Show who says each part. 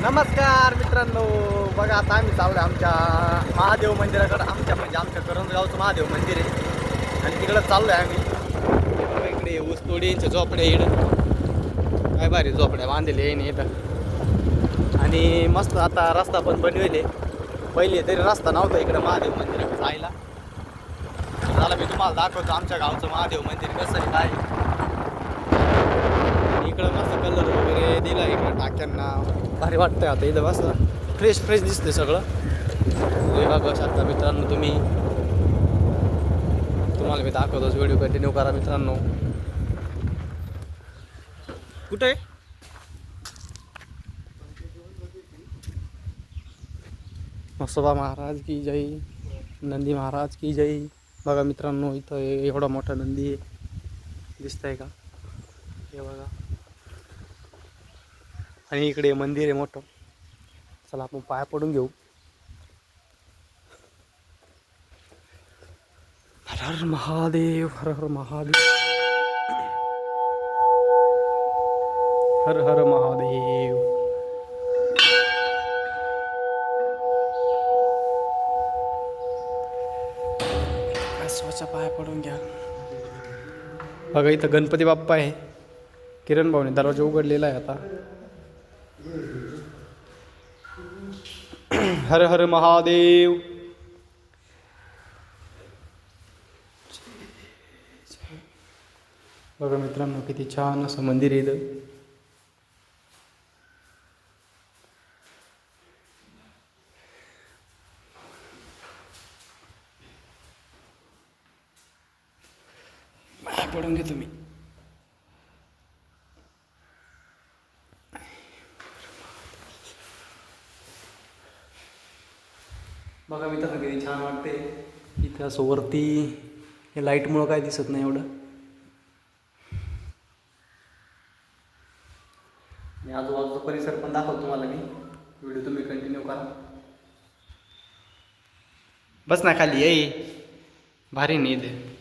Speaker 1: नमस्कार मित्रांनो, बघा आता आम्ही चाललो आमच्या महादेव मंदिराकडे. आमच्या करंजगावचं महादेव मंदिर आहे आणि तिकडं चाललो आहे आम्ही. इकडे ऊसतोडींच्या झोपड्या इकडं काय भारी झोपड्या बांधलेले आहे नाही इथं. आणि मस्त आता रस्ता पण बनवेले. पहिले तरी रस्ता नव्हता इकडं महादेव मंदिराकडे जायला. झाला मी तुम्हाला दाखवतो आमच्या गावचं महादेव मंदिर कसं आहे काय. इकडं मस्त कलर वगैरे दिला इकडं टाक्यांना, भारी वाटतंय. आता इथं मस्त फ्रेश दिसते सगळं. हे बघू शकता मित्रांनो तुम्हाला मी दाखवतोच. व्हिडिओ कंटिन्यू करा मित्रांनो. कुठे आहे मसोबा महाराज की जय, नंदी महाराज की जय. बघा मित्रांनो इथं एवढा मोठा नंदी आहे, दिसतंय का? हे बघा. आणि इकडे मंदिर आहे मोठं. चला आपण पाया पडून घेऊ. हर हर महादेव, हर हर महादेव, हर हर महादेव. स्वच्छ पाया पडून घ्या. बघा इथं गणपती बाप्पा आहे. किरण भाऊने दरवाजा उघडलेला आहे आता. हर हर महादेव. बघा मित्रांनो किती छान असं मंदिर आहे इथं. पडून घेतो मी. बघा मित्रांनो किती छान वाटते इथं असं वरती. हे लाईटमुळं काय दिसत नाही एवढं. आणि आजूबाजूचा परिसर पण दाखवतो तुम्हाला मी. व्हिडिओ तुम्ही कंटिन्यू करा. बस ना खाली ये, भारी नाही इथे.